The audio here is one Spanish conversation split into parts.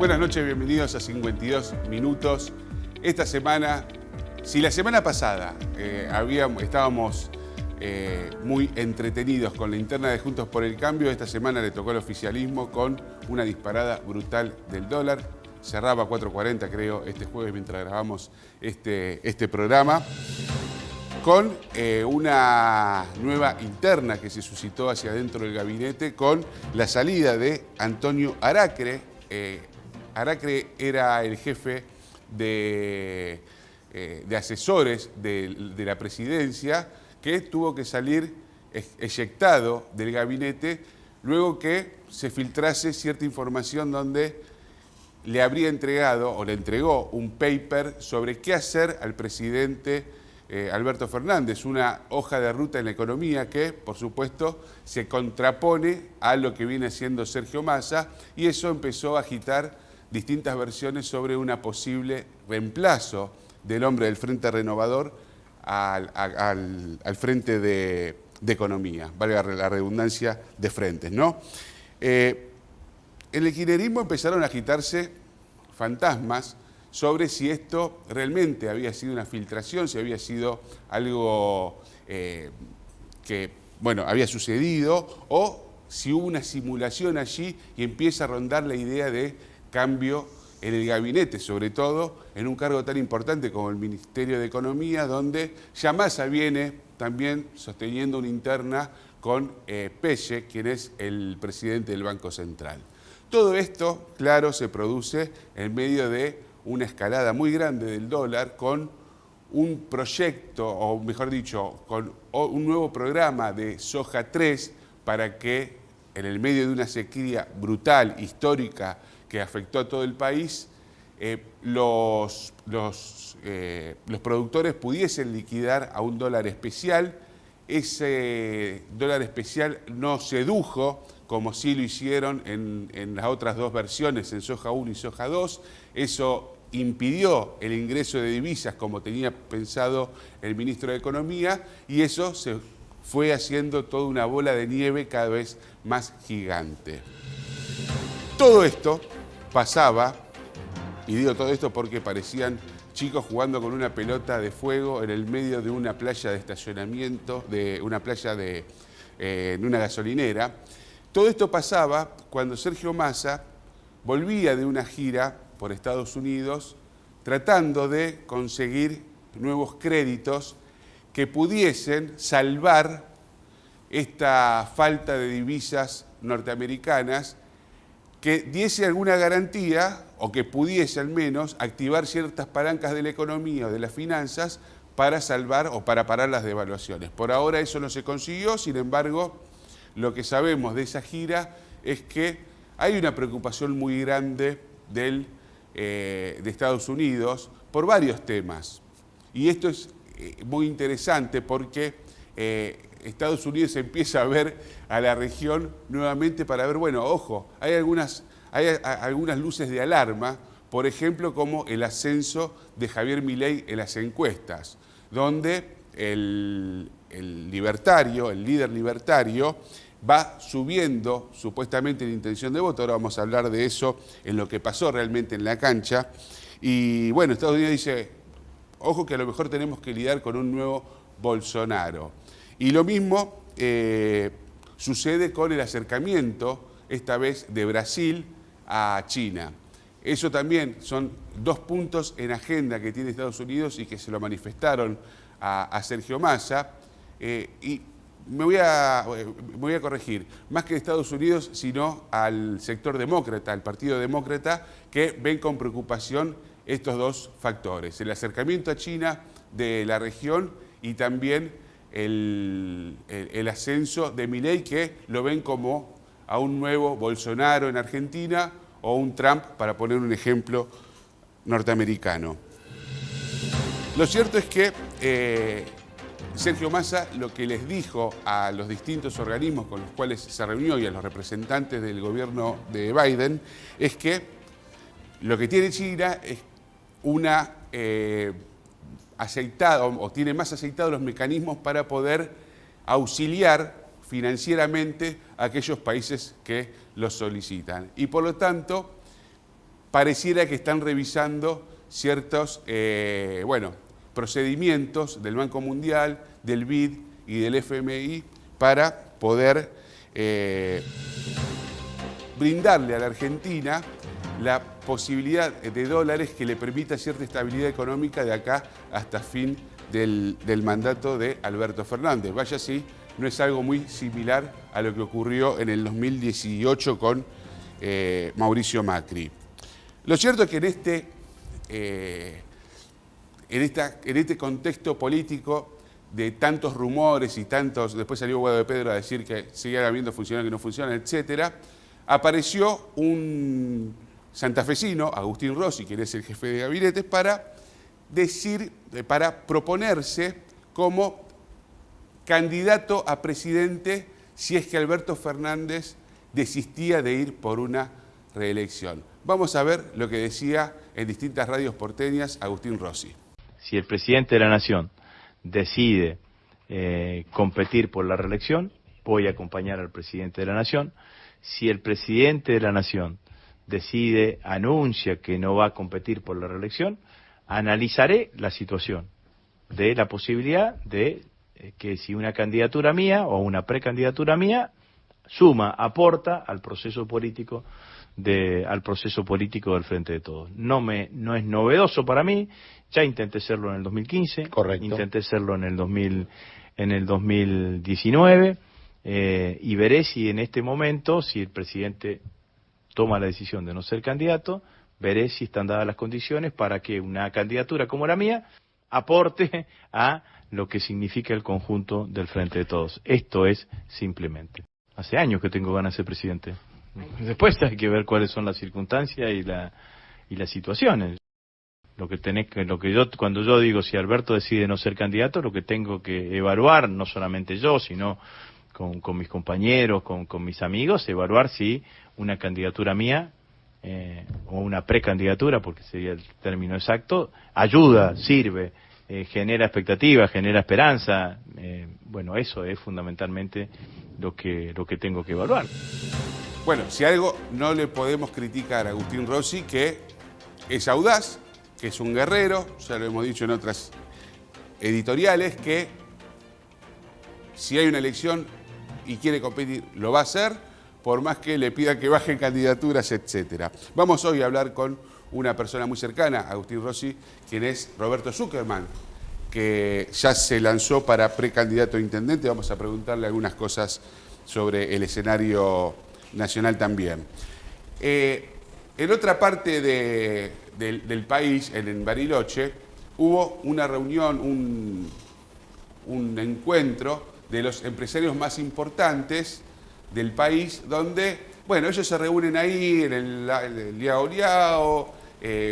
Buenas noches, bienvenidos a 52 Minutos. Esta semana, si la semana pasada estábamos muy entretenidos con la interna de Juntos por el Cambio, esta semana le tocó al oficialismo con una disparada brutal del dólar. Cerraba a 4.40 creo este jueves mientras grabamos este programa, con una nueva interna que se suscitó hacia adentro del gabinete con la salida de Antonio Aracre. Aracre era el jefe de asesores de la presidencia, que tuvo que salir eyectado del gabinete luego que se filtrase cierta información donde le habría entregado o le entregó un paper sobre qué hacer al presidente Alberto Fernández, una hoja de ruta en la economía que, por supuesto, se contrapone a lo que viene haciendo Sergio Massa, y eso empezó a agitar distintas versiones sobre una posible reemplazo del hombre del Frente Renovador al Frente de Economía, valga la redundancia de frentes, ¿no? En el kirchnerismo empezaron a agitarse fantasmas sobre si esto realmente había sido una filtración, si había sido algo que, bueno, había sucedido, o si hubo una simulación allí y empieza a rondar la idea de cambio en el gabinete, sobre todo en un cargo tan importante como el Ministerio de Economía, donde ya Massa viene también sosteniendo una interna con Pelle, quien es el presidente del Banco Central. Todo esto, claro, se produce en medio de una escalada muy grande del dólar, con un proyecto, o mejor dicho, con un nuevo programa de soja 3 para que en el medio de una sequía brutal, histórica, que afectó a todo el país, los productores pudiesen liquidar a un dólar especial. Ese dólar especial no sedujo, como sí lo hicieron en las otras dos versiones, en soja 1 y soja 2. Eso impidió el ingreso de divisas como tenía pensado el ministro de Economía, y eso se fue haciendo toda una bola de nieve cada vez más gigante. Todo esto pasaba, y digo todo esto porque parecían chicos jugando con una pelota de fuego en el medio de una playa de estacionamiento, de una playa en una gasolinera. Todo esto pasaba cuando Sergio Massa volvía de una gira por Estados Unidos tratando de conseguir nuevos créditos que pudiesen salvar esta falta de divisas norteamericanas, que diese alguna garantía o que pudiese al menos activar ciertas palancas de la economía o de las finanzas para salvar o para parar las devaluaciones. Por ahora eso no se consiguió. Sin embargo, lo que sabemos de esa gira es que hay una preocupación muy grande de Estados Unidos por varios temas. Y esto es muy interesante porque Estados Unidos empieza a ver a la región nuevamente para ver, bueno, ojo, hay algunas luces de alarma, por ejemplo, como el ascenso de Javier Milei en las encuestas, donde el líder libertario, va subiendo supuestamente la intención de voto. Ahora vamos a hablar de eso, en lo que pasó realmente en la cancha. Y bueno, Estados Unidos dice, ojo que a lo mejor tenemos que lidiar con un nuevo Bolsonaro. Y lo mismo sucede con el acercamiento, esta vez de Brasil a China. Eso también son dos puntos en agenda que tiene Estados Unidos y que se lo manifestaron a Sergio Massa. Y me voy a corregir, más que Estados Unidos, sino al sector demócrata, al Partido Demócrata, que ven con preocupación estos dos factores: el acercamiento a China de la región y también el ascenso de Milei, que lo ven como a un nuevo Bolsonaro en Argentina o un Trump, para poner un ejemplo norteamericano. Lo cierto es que Sergio Massa lo que les dijo a los distintos organismos con los cuales se reunió y a los representantes del gobierno de Biden es que lo que tiene China es una aceitado o tiene más aceitados los mecanismos para poder auxiliar financieramente a aquellos países que los solicitan. Y por lo tanto, pareciera que están revisando ciertos procedimientos del Banco Mundial, del BID y del FMI para poder brindarle a la Argentina la posibilidad de dólares que le permita cierta estabilidad económica de acá hasta fin del mandato de Alberto Fernández. Vaya si no es algo muy similar a lo que ocurrió en el 2018 con Mauricio Macri. Lo cierto es que en este contexto político de tantos rumores y tantos, después salió Guado de Pedro a decir que seguían habiendo funcionarios que no funcionan, etcétera, apareció un santafesino, Agustín Rossi, quien es el jefe de gabinete, para proponerse como candidato a presidente si es que Alberto Fernández desistía de ir por una reelección. Vamos a ver lo que decía en distintas radios porteñas Agustín Rossi. Si el presidente de la Nación decide competir por la reelección, voy a acompañar al presidente de la Nación. Si el presidente de la Nación anuncia que no va a competir por la reelección, analizaré la situación de la posibilidad de que si una candidatura mía o una precandidatura mía aporta al proceso político del Frente de Todos. No es novedoso para mí, ya intenté serlo en el 2015, correcto, intenté serlo en el 2019, y veré si en este momento, si el presidente toma la decisión de no ser candidato, veré si están dadas las condiciones para que una candidatura como la mía aporte a lo que significa el conjunto del Frente de Todos. Esto es simplemente. Hace años que tengo ganas de ser presidente. Después hay que ver cuáles son las circunstancias y las situaciones. Cuando yo digo si Alberto decide no ser candidato, lo que tengo que evaluar, no solamente yo, sino con mis compañeros, con mis amigos, evaluar si una candidatura mía o una precandidatura, porque sería el término exacto, ayuda, sirve, genera expectativa, genera esperanza. Bueno, eso es fundamentalmente lo que tengo que evaluar. Bueno, si algo no le podemos criticar a Agustín Rossi, que es audaz, que es un guerrero, ya lo hemos dicho en otras editoriales, que si hay una elección y quiere competir, lo va a hacer, por más que le pidan que bajen candidaturas, etcétera. Vamos hoy a hablar con una persona muy cercana a Agustín Rossi, quien es Roberto Zuckerman, que ya se lanzó para precandidato a intendente. Vamos a preguntarle algunas cosas sobre el escenario nacional también. En otra parte del país, en Bariloche, hubo una reunión, un encuentro de los empresarios más importantes del país, donde, bueno, ellos se reúnen ahí en el Liao Liao,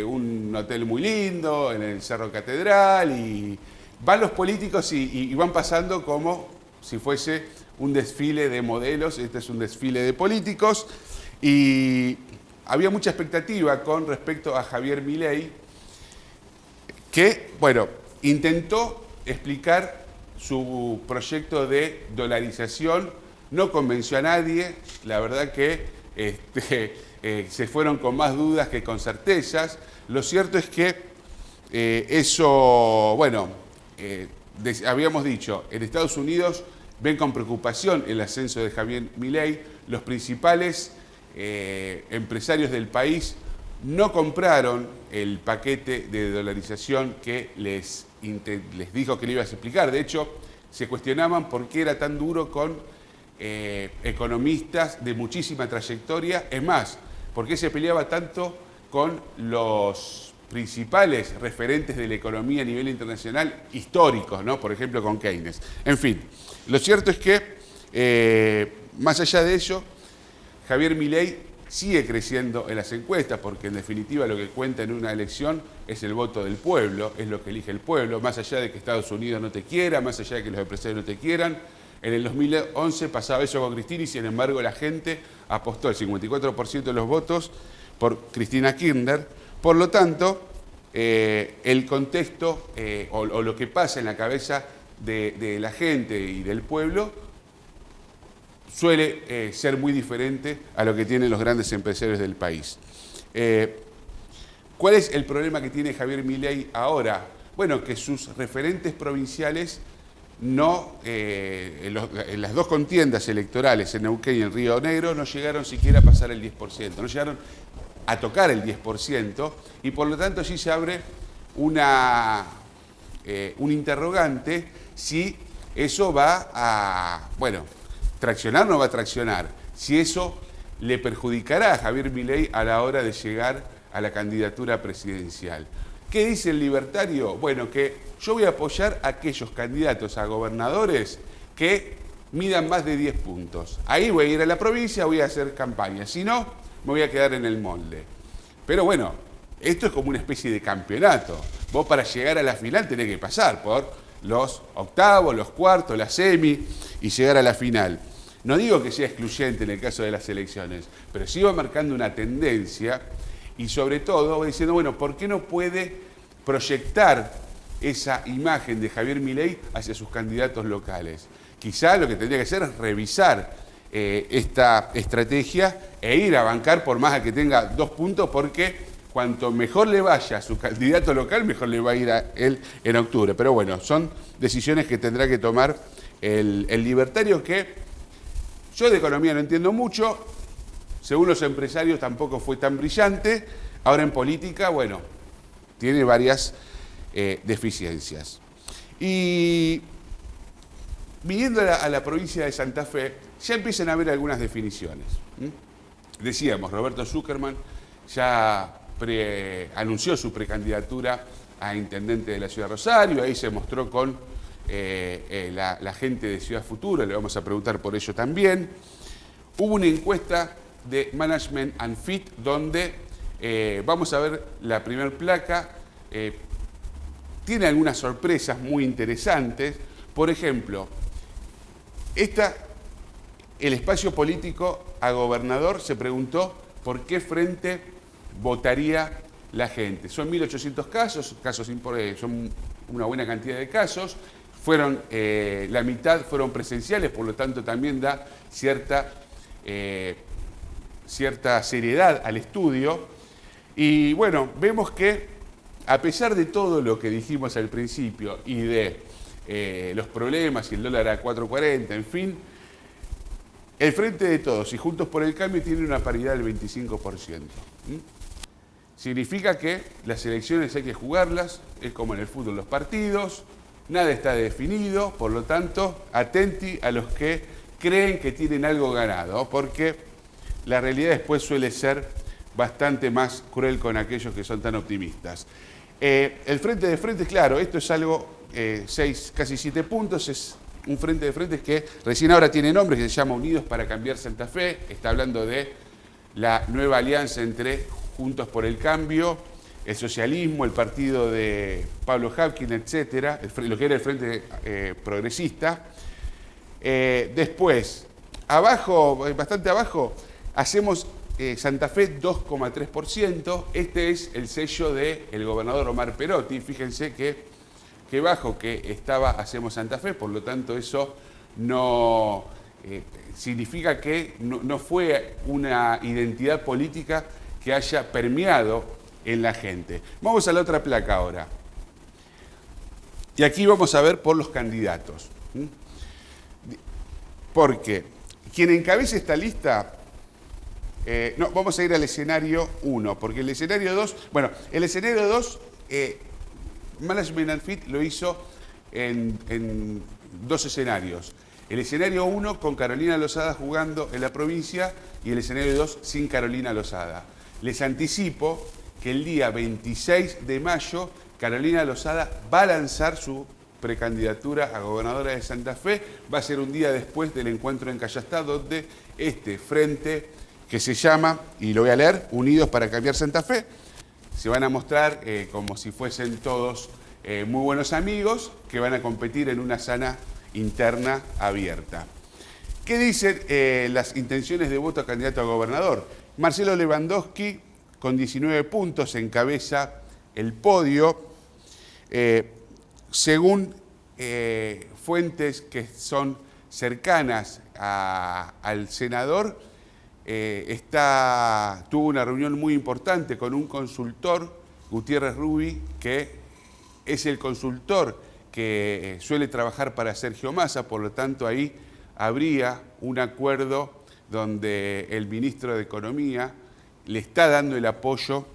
un hotel muy lindo, en el Cerro Catedral, y van los políticos y van pasando como si fuese un desfile de modelos. Este es un desfile de políticos, y había mucha expectativa con respecto a Javier Milei, que, bueno, intentó explicar su proyecto de dolarización, no convenció a nadie, la verdad que se fueron con más dudas que con certezas. Lo cierto es que habíamos dicho, en Estados Unidos ven con preocupación el ascenso de Javier Milei. Los principales empresarios del país no compraron el paquete de dolarización que les dijo que le ibas a explicar. De hecho, se cuestionaban por qué era tan duro con economistas de muchísima trayectoria. Es más, por qué se peleaba tanto con los principales referentes de la economía a nivel internacional históricos, ¿no? Por ejemplo, con Keynes. En fin, lo cierto es que, más allá de ello, Javier Milei sigue creciendo en las encuestas, porque en definitiva lo que cuenta en una elección es el voto del pueblo, es lo que elige el pueblo, más allá de que Estados Unidos no te quiera, más allá de que los empresarios no te quieran. En el 2011 pasaba eso con Cristina y, sin embargo, la gente apostó el 54% de los votos por Cristina Kirchner. Por lo tanto, el contexto o lo que pasa en la cabeza de la gente y del pueblo suele ser muy diferente a lo que tienen los grandes empresarios del país. ¿Cuál es el problema que tiene Javier Milei ahora? Bueno, que sus referentes provinciales no, en las dos contiendas electorales, en Neuquén y en Río Negro, no llegaron siquiera a pasar el 10%, no llegaron a tocar el 10%, y por lo tanto sí se abre un interrogante si eso va a, bueno, traccionar o no va a traccionar, si eso le perjudicará a Javier Milei a la hora de llegar a la candidatura presidencial. ¿Qué dice el libertario? Bueno, que yo voy a apoyar a aquellos candidatos a gobernadores que midan más de 10 puntos. Ahí voy a ir a la provincia, voy a hacer campaña. Si no, me voy a quedar en el molde. Pero bueno, esto es como una especie de campeonato. Vos para llegar a la final tenés que pasar por los octavos, los cuartos, la semi y llegar a la final. No digo que sea excluyente en el caso de las elecciones, pero sí va marcando una tendencia. Y sobre todo va diciendo, bueno, ¿por qué no puede proyectar esa imagen de Javier Milei hacia sus candidatos locales? Quizá lo que tendría que hacer es revisar esta estrategia e ir a bancar por más a que tenga 2 puntos, porque cuanto mejor le vaya a su candidato local, mejor le va a ir a él en octubre. Pero bueno, son decisiones que tendrá que tomar el libertario, que yo de economía no entiendo mucho. Según los empresarios tampoco fue tan brillante. Ahora en política, bueno, tiene varias deficiencias. Y viniendo a la provincia de Santa Fe, ya empiezan a haber algunas definiciones. Decíamos, Roberto Zuckerman ya anunció su precandidatura a intendente de la ciudad de Rosario. Ahí se mostró con la gente de Ciudad Futuro, le vamos a preguntar por ello también. Hubo una encuesta de Management and Fit, donde vamos a ver la primera placa. Tiene algunas sorpresas muy interesantes. Por ejemplo, el espacio político a gobernador se preguntó por qué frente votaría la gente. Son 1.800 casos, son una buena cantidad de casos. La mitad fueron presenciales, por lo tanto también da cierta seriedad al estudio. Y bueno, vemos que a pesar de todo lo que dijimos al principio y de los problemas y el dólar a 4.40, en fin, el Frente de Todos y Juntos por el Cambio tienen una paridad del 25%. Significa que las elecciones hay que jugarlas, es como en el fútbol los partidos, nada está definido, por lo tanto, atenti a los que creen que tienen algo ganado, porque la realidad después suele ser bastante más cruel con aquellos que son tan optimistas. El frente de frentes, claro, esto es algo, 6, casi 7 puntos, es un frente de frentes que recién ahora tiene nombre, que se llama Unidos para Cambiar Santa Fe. Está hablando de la nueva alianza entre Juntos por el Cambio, el socialismo, el partido de Pablo Hapkin, etcétera, lo que era el Frente Progresista. Después, abajo, bastante abajo, hacemos Santa Fe 2,3%. Este es el sello del gobernador Omar Perotti. Fíjense que bajo que estaba Hacemos Santa Fe, por lo tanto eso no significa que no fue una identidad política que haya permeado en la gente. Vamos a la otra placa ahora. Y aquí vamos a ver por los candidatos. Porque quien encabeza esta lista, vamos a ir al escenario 1, porque el escenario 2, el escenario 2, Management and Fit lo hizo en 2 escenarios. El escenario 1 con Carolina Lozada jugando en la provincia y el escenario 2 sin Carolina Lozada. Les anticipo que el día 26 de mayo Carolina Lozada va a lanzar su precandidatura a gobernadora de Santa Fe. Va a ser un día después del encuentro en Callastá, donde este frente, que se llama, y lo voy a leer, Unidos para Cambiar Santa Fe, se van a mostrar como si fuesen todos muy buenos amigos que van a competir en una sana interna abierta. ¿Qué dicen las intenciones de voto a candidato a gobernador? Marcelo Lewandowski, con 19 puntos, encabeza el podio. Según fuentes que son cercanas al senador, tuvo una reunión muy importante con un consultor Gutiérrez Rubí, que es el consultor que suele trabajar para Sergio Massa, por lo tanto ahí habría un acuerdo donde el ministro de Economía le está dando el apoyo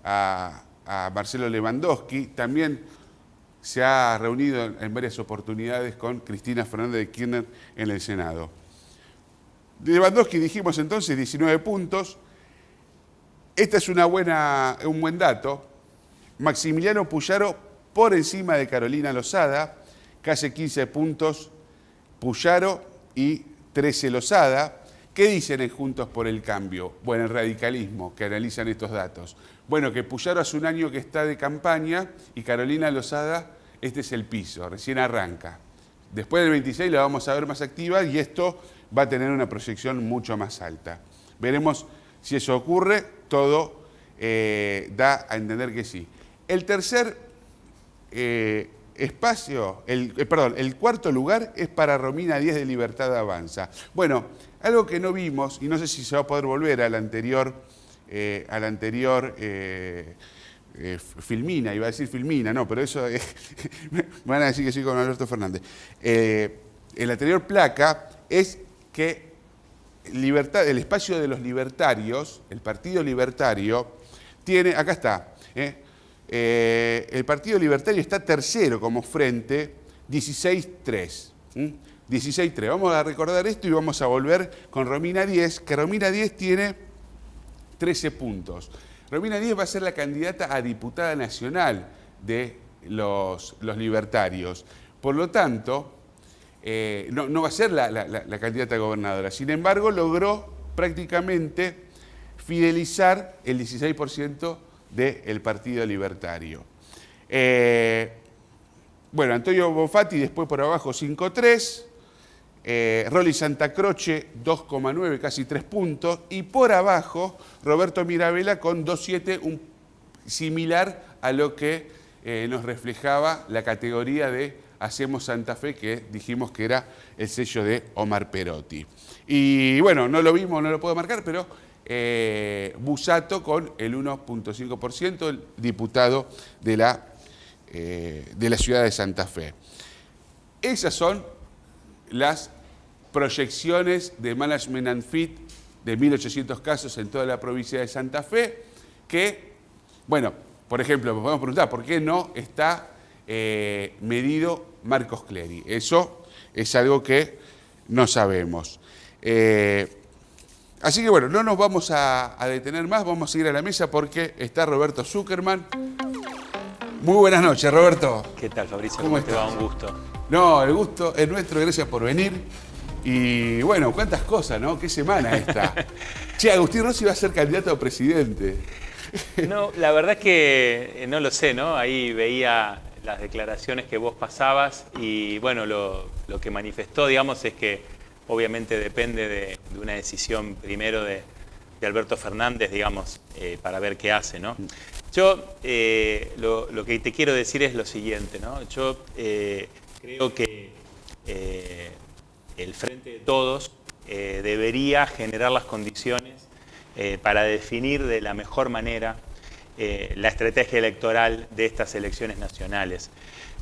a Marcelo Lewandowski. También se ha reunido en varias oportunidades con Cristina Fernández de Kirchner en el Senado. De Lewandowski dijimos entonces 19 puntos. Este es un buen dato. Maximiliano Puyaro por encima de Carolina Lozada, casi 15 puntos Puyaro y 13 Lozada. ¿Qué dicen en Juntos por el Cambio? Bueno, el radicalismo, que analizan estos datos. Bueno, que Puyaro hace un año que está de campaña y Carolina Lozada, este es el piso, recién arranca. Después del 26 la vamos a ver más activa y esto va a tener una proyección mucho más alta. Veremos si eso ocurre, todo da a entender que sí. El tercer espacio, el cuarto lugar es para Romina Díez de Libertad Avanza. Bueno, algo que no vimos, y no sé si se va a poder volver al anterior Filmina, iba a decir Filmina, no, pero eso me van a decir que sí con Alberto Fernández. El anterior placa es que el espacio de los libertarios, el Partido Libertario, tiene, acá está, el Partido Libertario está tercero como frente, 16-3. 16-3. Vamos a recordar esto y vamos a volver con Romina Díez, que Romina Díez tiene 13 puntos. Romina Díez va a ser la candidata a diputada nacional de los libertarios. Por lo tanto, no va a ser la candidata a gobernadora. Sin embargo, logró prácticamente fidelizar el 16% del Partido Libertario. Bueno, Antonio Bonfatti después por abajo 5-3, Rolly Santa Croce 2,9, casi 3 puntos, y por abajo Roberto Mirabella con 2,7, similar a lo que nos reflejaba la categoría de Hacemos Santa Fe, que dijimos que era el sello de Omar Perotti. Y bueno, no lo vimos, no lo puedo marcar, pero Busato con el 1,5%, el diputado de la ciudad de Santa Fe. Esas son las proyecciones de Management and Fit de 1.800 casos en toda la provincia de Santa Fe, que, bueno, por ejemplo, nos podemos preguntar, ¿por qué no está medido Marcos Clery? Eso es algo que no sabemos. Así que bueno, no nos vamos a detener más, vamos a ir a la mesa porque está Roberto Zuckerman. Muy buenas noches, Roberto. ¿Qué tal, Fabricio? ¿Cómo te va? Un gusto. No, el gusto es nuestro, gracias por venir. Y bueno, cuántas cosas, ¿no? Qué semana esta. Che, Agustín Rossi va a ser candidato a presidente. No, la verdad es que no lo sé, ¿no? Ahí veía las declaraciones que vos pasabas y bueno, lo que manifestó, digamos, es que obviamente depende de una decisión primero de Alberto Fernández, digamos, para ver qué hace, ¿no? Yo lo que te quiero decir es lo siguiente, ¿no? Yo creo que el Frente de Todos debería generar las condiciones para definir de la mejor manera la estrategia electoral de estas elecciones nacionales.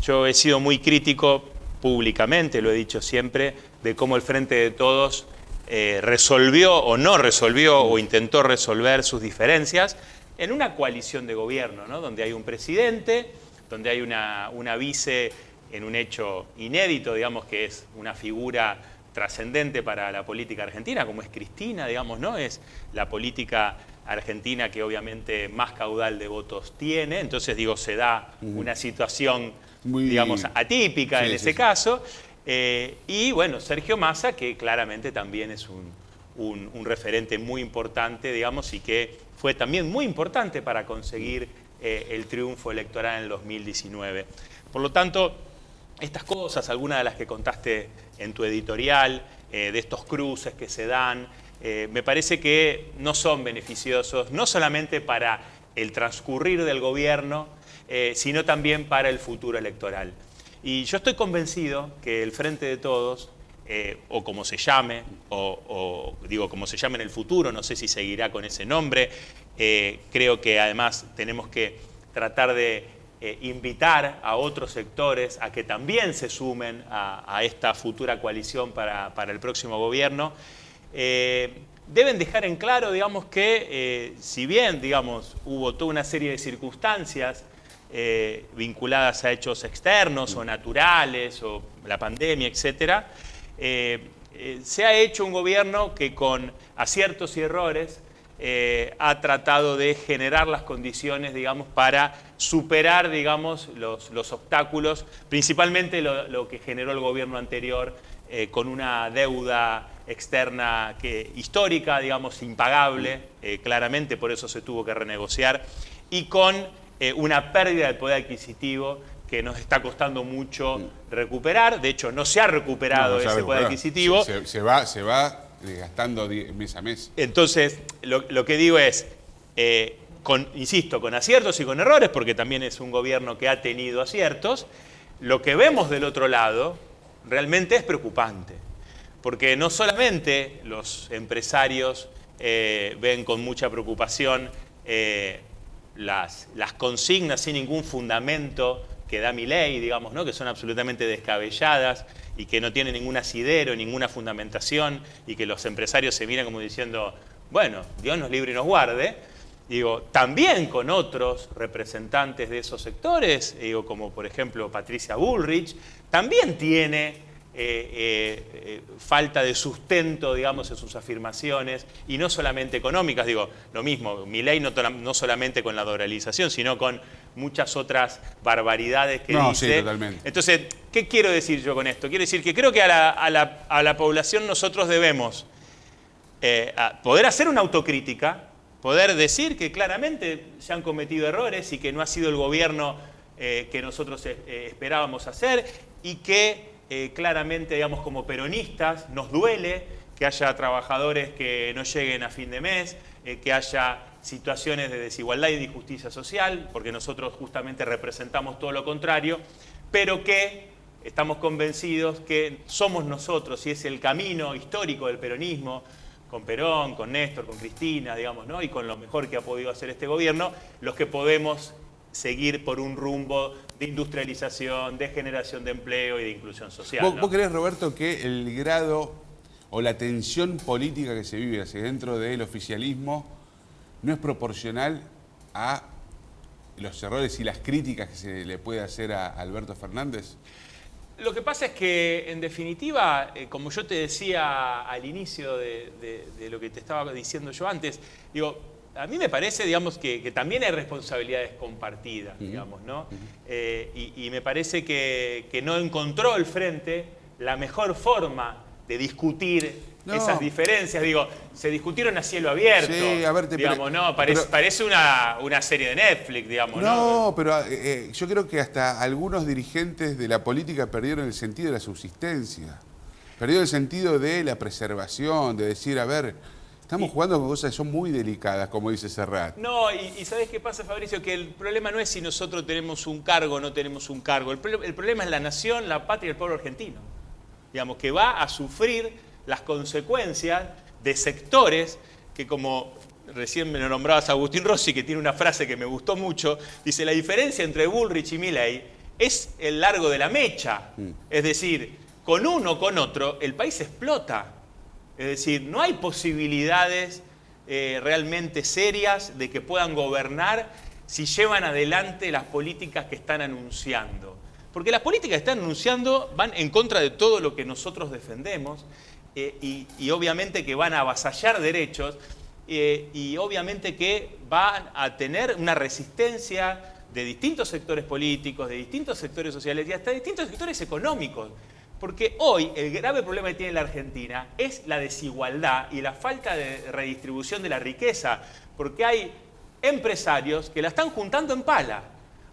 Yo he sido muy crítico públicamente, lo he dicho siempre, de cómo el Frente de Todos resolvió o no resolvió o intentó resolver sus diferencias en una coalición de gobierno, ¿no? Donde hay un presidente, donde hay una vice en un hecho inédito, digamos, que es una figura trascendente para la política argentina, como es Cristina, digamos, ¿no? Es la política argentina que obviamente más caudal de votos tiene, entonces digo, se da una situación, digamos, atípica en ese caso. Y bueno, Sergio Massa, que claramente también es un referente muy importante, digamos, y que fue también muy importante para conseguir el triunfo electoral en el 2019. Por lo tanto, estas cosas, algunas de las que contaste en tu editorial, de estos cruces que se dan, me parece que no son beneficiosos, no solamente para el transcurrir del gobierno, sino también para el futuro electoral. Y yo estoy convencido que el Frente de Todos, o como se llame, o digo como se llame en el futuro, no sé si seguirá con ese nombre, creo que además tenemos que tratar de invitar a otros sectores a que también se sumen a esta futura coalición para el próximo gobierno. Deben dejar en claro, digamos, que si bien, digamos, hubo toda una serie de circunstancias vinculadas a hechos externos o naturales, o la pandemia, etcétera, se ha hecho un gobierno que con aciertos y errores ha tratado de generar las condiciones, digamos, para superar, digamos, los obstáculos, principalmente lo que generó el gobierno anterior, con una deuda externa histórica, digamos, impagable, claramente, por eso se tuvo que renegociar, y con una pérdida del poder adquisitivo que nos está costando mucho recuperar. De hecho, no se ha recuperado ese poder adquisitivo. Se va gastando mes a mes. Entonces, lo que digo es, insisto, con aciertos y con errores, porque también es un gobierno que ha tenido aciertos, lo que vemos del otro lado realmente es preocupante. Porque no solamente los empresarios ven con mucha preocupación las consignas sin ningún fundamento que da Milei, digamos, ¿no? Que son absolutamente descabelladas y que no tienen ningún asidero, ninguna fundamentación, y que los empresarios se miran como diciendo, bueno, Dios nos libre y nos guarde. Digo, también con otros representantes de esos sectores, digo, como por ejemplo Patricia Bullrich, también tiene falta de sustento, digamos, en sus afirmaciones, y no solamente económicas. Digo, lo mismo, Milei no solamente con la dolarización, sino con muchas otras barbaridades que dice. Sí, totalmente. Entonces, ¿qué quiero decir yo con esto? Quiero decir que creo que a la población nosotros debemos poder hacer una autocrítica, poder decir que claramente se han cometido errores y que no ha sido el gobierno que nosotros esperábamos hacer, y que claramente, digamos, como peronistas, nos duele que haya trabajadores que no lleguen a fin de mes, que haya situaciones de desigualdad y de injusticia social, porque nosotros justamente representamos todo lo contrario, pero que estamos convencidos que somos nosotros, y es el camino histórico del peronismo, con Perón, con Néstor, con Cristina, digamos, ¿no? Y con lo mejor que ha podido hacer este gobierno, los que podemos seguir por un rumbo de industrialización, de generación de empleo y de inclusión social. ¿Vos creés, Roberto, que el grado o la tensión política que se vive hacia dentro del oficialismo no es proporcional a los errores y las críticas que se le puede hacer a Alberto Fernández? Lo que pasa es que, en definitiva, como yo te decía al inicio de lo que te estaba diciendo yo antes, digo, a mí me parece, digamos, que también hay responsabilidades compartidas, digamos, ¿no? Y me parece que no encontró el Frente la mejor forma de discutir esas diferencias. Digo, se discutieron a cielo abierto. Sí, a ver, digamos, ¿no? Parece una serie de Netflix, digamos, ¿no? No, pero yo creo que hasta algunos dirigentes de la política perdieron el sentido de la subsistencia. Perdieron el sentido de la preservación, de decir, a ver, estamos jugando con cosas que son muy delicadas, como dice Serrat. No, y ¿sabés qué pasa, Fabricio? Que el problema no es si nosotros tenemos un cargo o no tenemos un cargo. El problema es la nación, la patria y el pueblo argentino. Digamos, que va a sufrir las consecuencias de sectores que, como recién me lo nombrabas Agustín Rossi, que tiene una frase que me gustó mucho, dice, la diferencia entre Bullrich y Milei es el largo de la mecha. Es decir, con uno o con otro, el país explota. Es decir, no hay posibilidades realmente serias de que puedan gobernar si llevan adelante las políticas que están anunciando. Porque las políticas que están anunciando van en contra de todo lo que nosotros defendemos, y obviamente que van a avasallar derechos, y obviamente que van a tener una resistencia de distintos sectores políticos, de distintos sectores sociales y hasta de distintos sectores económicos. Porque hoy el grave problema que tiene la Argentina es la desigualdad y la falta de redistribución de la riqueza, porque hay empresarios que la están juntando en pala,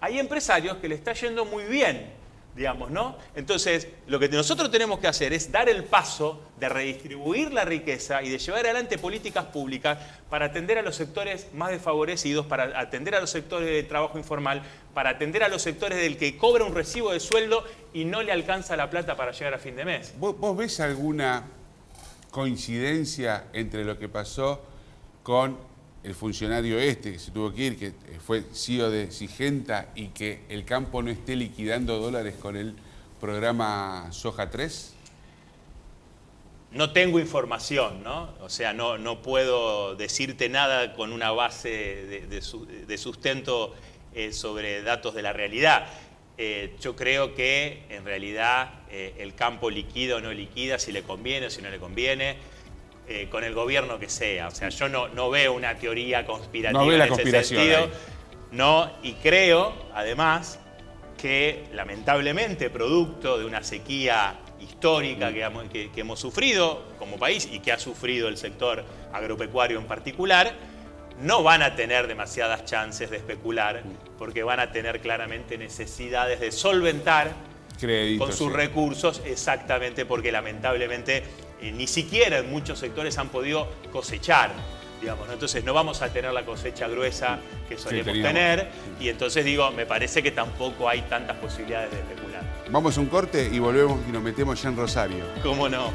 hay empresarios que le está yendo muy bien, digamos, ¿no? Entonces, lo que nosotros tenemos que hacer es dar el paso de redistribuir la riqueza y de llevar adelante políticas públicas para atender a los sectores más desfavorecidos, para atender a los sectores de trabajo informal, para atender a los sectores del que cobra un recibo de sueldo y no le alcanza la plata para llegar a fin de mes. ¿Vos ves alguna coincidencia entre lo que pasó con el funcionario que se tuvo que ir, que fue CEO de Singenta, y que el campo no esté liquidando dólares con el programa Soja 3? No tengo información, ¿no? O sea, no puedo decirte nada con una base de sustento sobre datos de la realidad. Yo creo que en realidad el campo liquida o no liquida, si le conviene o si no le conviene, con el gobierno que sea. O sea, yo no veo una teoría conspirativa en ese sentido. No, y creo, además, que lamentablemente, producto de una sequía histórica que hemos sufrido como país y que ha sufrido el sector agropecuario en particular, no van a tener demasiadas chances de especular, porque van a tener claramente necesidades de solventar créditos, con sus recursos, exactamente, porque lamentablemente ni siquiera en muchos sectores han podido cosechar, digamos, ¿no? Entonces no vamos a tener la cosecha gruesa que solemos tener, y entonces digo, me parece que tampoco hay tantas posibilidades de especular. Vamos a un corte y volvemos y nos metemos ya en Rosario. ¿Cómo no?